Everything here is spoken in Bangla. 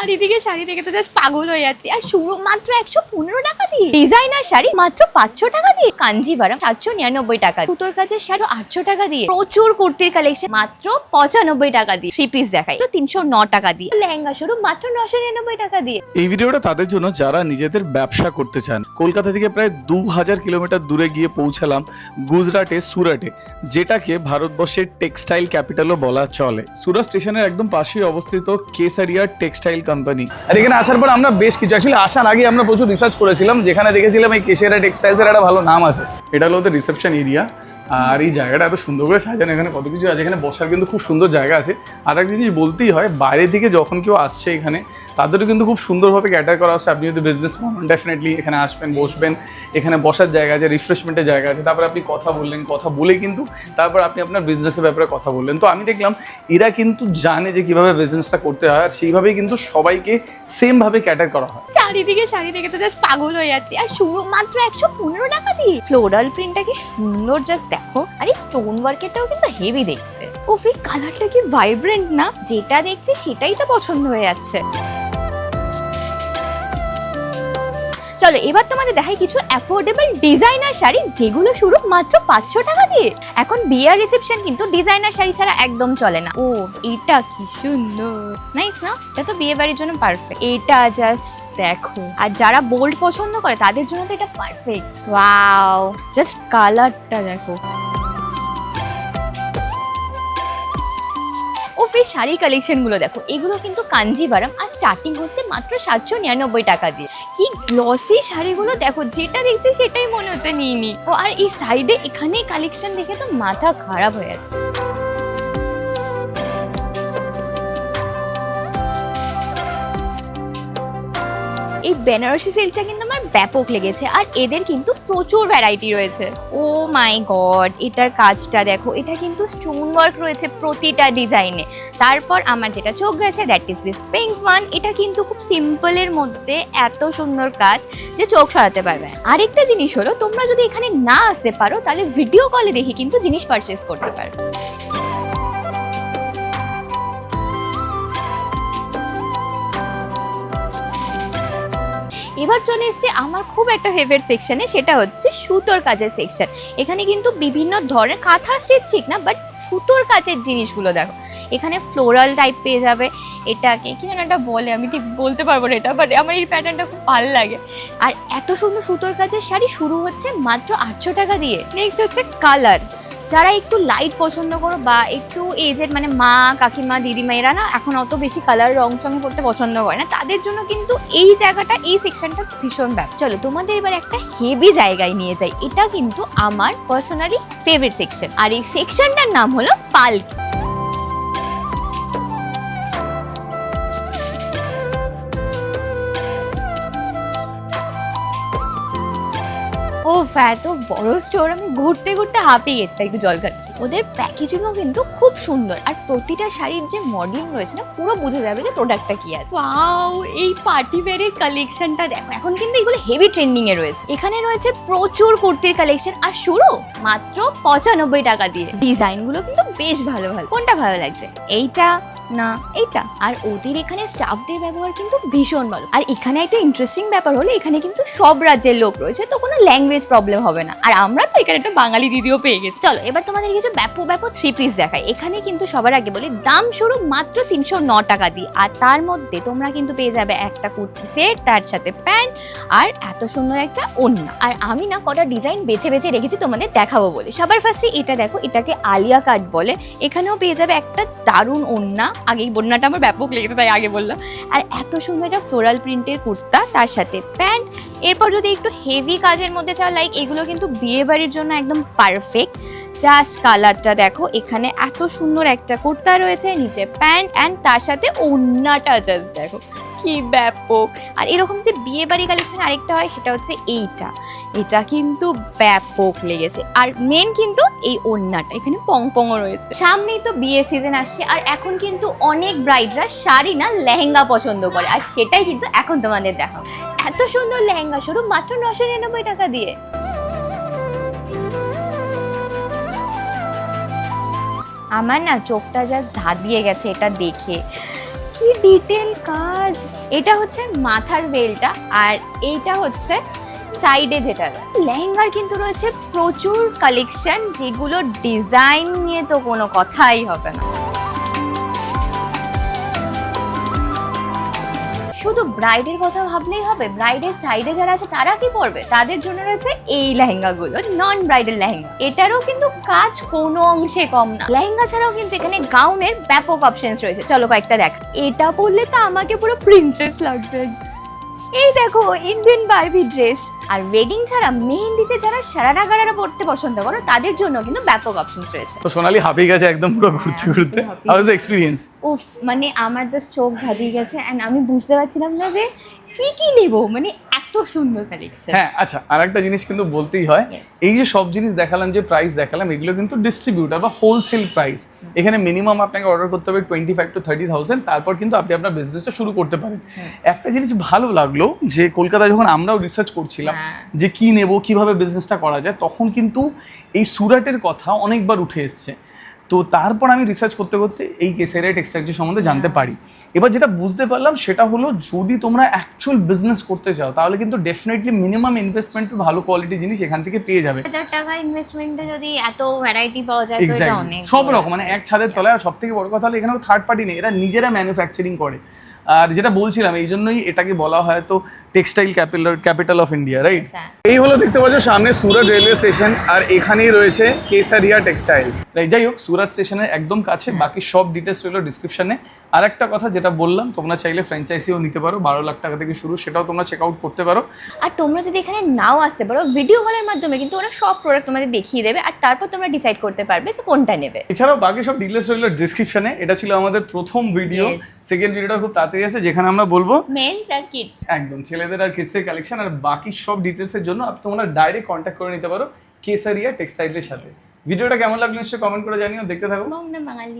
চারিদিকে শাড়ি দেখে তো জাস্ট পাগল হয়ে যাচ্ছি। আর শুরু মাত্র 115 টাকা দিয়ে, ডিজাইনার শাড়ি মাত্র 500 টাকা দিয়ে, কাঞ্জিভারম 799 টাকা, সুতোর কাজের শাড়ি 800 টাকা দিয়ে, প্রচুর কুর্তির কালেকশন মাত্র 95 টাকা দিয়ে, 3 পিস দেখাই 309 টাকা দিয়ে, লেহেঙ্গা শুরু মাত্র 999 টাকা দিয়ে। এই ভিডিওটা তাদের জন্য যারা নিজেদের ব্যবসা করতে চান। কলকাতা থেকে প্রায় 2000 কিলোমিটার দূরে গিয়ে পৌঁছালাম গুজরাটে সুরাটে, যেটাকে ভারতবর্ষের টেক্সটাইল ক্যাপিটালও বলা চলে। সুরাট স্টেশনের একদম পাশেই অবস্থিত কেসারিয়া টেক্সটাইল কোম্পানি। আর এখানে আসার পর আমরা বেশ কিছু আসার আগে আমরা প্রচুর রিসার্চ করেছিলাম, যেখানে দেখেছিলাম এই কেসারিয়া টেক্সটাইলসের একটা ভালো নাম আছে। এটা হলো ওদের রিসেপশন এরিয়া। আর এই জায়গাটা এত সুন্দর করে সাজানো, এখানে কত কিছু আছে, এখানে বসার কিন্তু খুব সুন্দর জায়গা আছে। আর একটা জিনিস বলতেই হয়, বাইরে থেকে যখন কেউ আসছে এখানে তাদেরও কিন্তু খুব সুন্দরভাবে ক্যাটার করা হচ্ছে। আপনি যদি বিজনেস করেন ডেফিনেটলি এখানে আসবেন, বসবেন, এখানে বসার জায়গা আছে, রিফ্রেশমেন্টের জায়গা আছে। তারপরে আপনি কথা বললেন, কথা বলে কিন্তু তারপর আপনি আপনার বিজনেসের ব্যাপারে কথা বললেন। তো আমি দেখলাম এরা কিন্তু জানে যে কীভাবে বিজনেসটা করতে হয়, আর সেইভাবেই কিন্তু সবাইকে সেমভাবে ক্যাটার করা হয়। চারিদিকে শাড়ি দেখে তো জাস্ট পাগল হয়ে যাচ্ছি। আর শুরু মাত্র 115 টাকা দিয়ে, ফ্লোরাল প্রিন্টটা কি সুন্দর, জাস্ট দেখো। আর এই স্টোন ওয়ার্কেরটাও কিন্তু হেভি দেখতে। ওফ, এই কালারটা কি ভাইব্রেন্ট না, যেটা দেখছি সেটাই তো পছন্দ হয়ে যাচ্ছে। চলো এবার তোমাদের দেখাই কিছু অ্যাফোর্ডেবল ডিজাইনার শাড়ি, যেগুলো শুরু মাত্র 500 টাকা দিয়ে। এখন বিয়ার রিসেপশন কিন্তু ডিজাইনার শাড়ি ছাড়া একদম চলে না। ও এটা কি সুন্দর, নাইস না? এটা তো বিয়ে বাড়ির জন্য পারফেক্ট। এটা জাস্ট দেখো, আর যারা বোল্ড পছন্দ করে তাদের জন্য তো এটা পারফেক্ট। ওয়াও, জাস্ট কালারটা দেখো। এই শাড়ির কালেকশন গুলো দেখো, এগুলো কিন্তু কাঞ্জিভারম, আর স্টার্টিং হচ্ছে মাত্র 799 টাকা দিয়ে। কি গ্লসি শাড়িগুলো দেখো, যেটা দেখছি সেটাই মনে হচ্ছে নিয়ে নি। ও আর এই সাইডে এখানে কালেকশন দেখে তো মাথা খারাপ হয়ে যাচ্ছে। এই বেনারসি সিল্কটা কিন্তু আমার ব্যাপক লেগেছে, আর এদের কিন্তু প্রচুর ভ্যারাইটি রয়েছে। ও মাই গড, এটার কাজটা দেখো, এটা কিন্তু স্টোন ওয়ার্ক রয়েছে প্রতিটা ডিজাইনে। তারপর আমার যেটা চোখ গেছে, that is this pink one. এটা কিন্তু খুব সিম্পলের মধ্যে এত সুন্দর কাজ যে চোখ সরাতে পারবে। আরেকটা জিনিস হলো, তোমরা যদি এখানে না আসতে পারো তাহলে ভিডিও কলে দেখে কিন্তু জিনিস পারচেস করতে পারো। এবার চলে এসেছে আমার খুব একটা ফেভারিট সেকশনে, সেটা হচ্ছে সুতোর কাজের সেকশন। এখানে কিন্তু বিভিন্ন ধরনের কাঁথা স্টিচ ঠিক না, বাট সুতোর কাজের জিনিসগুলো দেখো। এখানে ফ্লোরাল টাইপ পেয়ে যাবে, এটাকে কি যেন একটা বলে, আমি ঠিক বলতে পারবো না এটা, বাট আমার এই প্যাটার্নটা খুব ভালো লাগে। আর এত সুন্দর সুতোর কাজের শাড়ি শুরু হচ্ছে মাত্র 800 টাকা দিয়ে। নেক্সট হচ্ছে কালার। যারা একটু লাইট পছন্দ করো বা একটু এজেড, মানে মা, কাকিমা, দিদিমা, এরা না এখন অত বেশি কালার রং সঙ্গে পড়তে পছন্দ করে না, তাদের জন্য কিন্তু এই জায়গাটা, এই সেকশনটা ভীষণ ব্যাপার। চলো তোমাদের এবার একটা হেভি জায়গায় নিয়ে যাই। এটা কিন্তু আমার পার্সোনালি ফেভারিট সেকশন, আর এই সেকশনটার নাম হলো পালকি। ও এত বড় স্টোর, আমি ঘুরতে ঘুরতে হাঁপিয়ে গেছি, একটু জল খাচ্ছি। ওদের প্যাকেজিংও কিন্তু খুব সুন্দর, আর প্রতিটা শাড়ির যে মডেলিং রয়েছে না, পুরো বুঝে যাবে যে প্রোডাক্টটা কি আছে। ওয়াও, এই পার্টি ওয়্যারের কালেকশনটা দেখো, এখন কিন্তু এগুলো হেভি ট্রেন্ডিং এ রয়েছে। এখানে রয়েছে প্রচুর কুর্তির কালেকশন, আর শুরু মাত্র 95 টাকা দিয়ে। ডিজাইনগুলো কিন্তু বেশ ভালো ভালো। কোনটা ভালো লাগছে, এইটা না এইটা? আর ওদের এখানে স্টাফদের ব্যবহার কিন্তু ভীষণ ভালো। আর এখানে একটা ইন্টারেস্টিং ব্যাপার হলো, এখানে কিন্তু সব রাজ্যের লোক রয়েছে, তো কোনো ল্যাঙ্গুয়েজ প্রবলেম হবে না। আর আমরা তো এখানে একটা বাঙালি দিদিও পেয়ে গেছি। চলো এবার তোমাদের কিছু ব্যাপক 3 পিস দেখাই। এখানে কিন্তু সবার আগে বলি, দাম শুরু মাত্র 309 টাকা দিয়ে। আর তার মধ্যে তোমরা কিন্তু পেয়ে যাবে একটা কুর্তি সেট, তার সাথে প্যান্ট, আর এত সুন্দর একটা ওড়না। আর আমি না কটা ডিজাইন বেছে বেছে রেখেছি তোমাদের দেখাবো বলে। সবার ফার্স্টে এটা দেখো, এটাকে আলিয়া কাট বলে। এখানেও পেয়ে যাবে একটা দারুণ ওড়না। আগে এই বন্যাটা আমার ব্যাপক লেগেছে তাই আগে বললাম। আর এত সুন্দর একটা ফ্লোরাল প্রিন্টের কুর্তা, তার সাথে প্যান্ট। এরপর যদি একটু হেভি কাজের মধ্যে চাও, লাইক এগুলো কিন্তু বিয়ে বাড়ির জন্য একদম পারফেক্ট। জাস্ট কালারটা দেখো, এখানে এত সুন্দর একটা কুর্তা রয়েছে, নিচে প্যান্ট, অ্যান্ড তার সাথে ওড়নাটা জাস্ট দেখো কি ব্যাপক। আর এরকম যে বিয়ে বাড়ি কালেকশন আরেকটা হয়, সেটা হচ্ছে এইটা। এটা কিন্তু ব্যাপক লেগেছে। আর মেন কিন্তু এই ওড়নাটা, এখানে পংপংও রয়েছে। সামনেই তো বিয়ে সিজন আসছে, আর এখন কিন্তু অনেক ব্রাইডরা শাড়ি না লেহেঙ্গা পছন্দ করে, আর সেটাই কিন্তু এখন তোমাদের দেখাবো। এত সুন্দর লেহেঙ্গা শুরু মাত্র 999 টাকা দিয়ে। আমার না চোখটা জাস্ট ধাঁধিয়ে গেছে এটা দেখে। কি ডিটেল কাজ। এটা হচ্ছে মাথার ভেলটা আর এইটা হচ্ছে সাইডে যেটা। লেহেঙ্গার কিন্তু রয়েছে প্রচুর কালেকশন, যেগুলো ডিজাইন নিয়ে তো কোনো কথাই হবে না। শুধু ব্রাইডের কথা ভাবলেই হবে? ব্রাইডের সাইডে যারা আছে তারা কি পরবে? তাদের জন্য রয়েছে এই লেহেঙ্গাগুলো, নন ব্রাইডাল লেহেঙ্গা। এটারও কিন্তু কাজ কোনো অংশে কম না। লেহেঙ্গা ছাড়াও কিন্তু এখানে গাউনের ব্যাপক অপশনস রয়েছে, চলো কয়েকটা দেখ। এটা পরলে তো আমাকে পুরো প্রিন্সেস লাগবে। এই দেখো ইন্ডিয়ান বারবি ড্রেস। আর ওয়েডিং ছাড়া মেহেন্দিতে যারা সারারা গারারা পড়তে পছন্দ করো তাদের জন্য কিন্তু ব্যাপক অপশনস রয়েছে। তো সোনালি হাঁপিয়ে গেছে একদম পুরো ঘুরতে ঘুরতে। How is the experience? উফ, মানে আমার জাস্ট চোখ ধাঁধিয়ে গেছে এন্ড আমি বুঝতে পারছিলাম না যে কি নেব, মানে এত সুন্দর কালেকশন। হ্যাঁ আচ্ছা, আর একটা জিনিস কিন্তু বলতেই হয়, এই যে সব জিনিস দেখালাম, যে প্রাইস দেখালাম, এগুলো কিন্তু ডিস্ট্রিবিউটার বা হোলসেল প্রাইস। এখানে মিনিমাম আপনাকে অর্ডার করতে হবে 25 to 30,000, তারপর কিন্তু আপনি আপনার বিজনেসটা শুরু করতে পারেন। একটা জিনিস ভালো লাগলো যে কলকাতায় যখন আমরাও রিসার্চ করছিলাম যে কি নেব, কিভাবে বিজনেসটা করা যায়, তখন কিন্তু এই সুরাটের কথা অনেকবার উঠে এসছে। তো তারপর আমি রিসার্চ করতে করতে এই কেসারিয়া টেক্সটাইল সম্বন্ধে জানতে পারি। এবার যেটা বুঝতে পারলাম সেটা হলো, যদি তোমরা অ্যাকচুয়াল বিজনেস করতে চাও তাহলে কিন্তু ডেফিনেটলি মিনিমাম ইনভেস্টমেন্টে ভালো কোয়ালিটি জিনিস এখান থেকে পেয়ে যাবে। 1000 টাকা ইনভেস্টমেন্টে যদি এত ভ্যারাইটি পাওয়া যায় তো এটা অনেক সব রকম, মানে এক ছাদের তলায়। আর সব থেকে বড় কথা হলো এখানে থার্ড পার্টি নেই, এরা নিজেরা ম্যানুফ্যাকচারিং করে। আর যেটা বলছিলাম, এই জন্যই এটাকে বলা হয় তো textile capital of India, right? এই হলো দেখতে পাচ্ছ সামনে সুরাট রেলওয়ে স্টেশন, আর এখানেই রয়েছে কেসারিয়া টেক্সটাইলস, রাইট? যাই হোক, সুরাট স্টেশনের একদম কাছে। বাকি সব ডিটেলস রইলো ডিসক্রিপশনে। আর একটা কথা যেটা বললাম, তোমরা চাইলে ফ্র্যাঞ্চাইজিও নিতে পারো, 12 লাখ টাকা থেকে শুরু, সেটাও তোমরা চেক আউট করতে পারো। আর তোমরা যদি এখানে নাও আসতে পারো, ভিডিও কলের মাধ্যমে কিন্তু ওরা সব প্রোডাক্ট তোমাদের দেখিয়ে দেবে, আর তারপর তোমরা ডিসাইড করতে পারবে যে কোনটা নেবে। এছাড়াও বাকি সব ডিটেলস রইলো ডিসক্রিপশনে। এটা ছিল আমাদের প্রথম ভিডিও। সেকেন্ড ভিডিওটা খুব তাড়াতাড়ি আছে, যেখানে আমরা বলবো মেন্স আর কিডস, একদম ছেলেদের আর কিডসের কালেকশন। আর বাকি সব ডিটেলসের জন্য তোমরা ডাইরেক্ট কন্ট্যাক্ট করে নিতে পারো কেসারিয়া টেক্সটাইলের সাথে। ভিডিওটা কেমন লাগলো নিশ্চয়ই কমেন্ট করে জানিও। দেখতে থাকো বং না বাঙালি।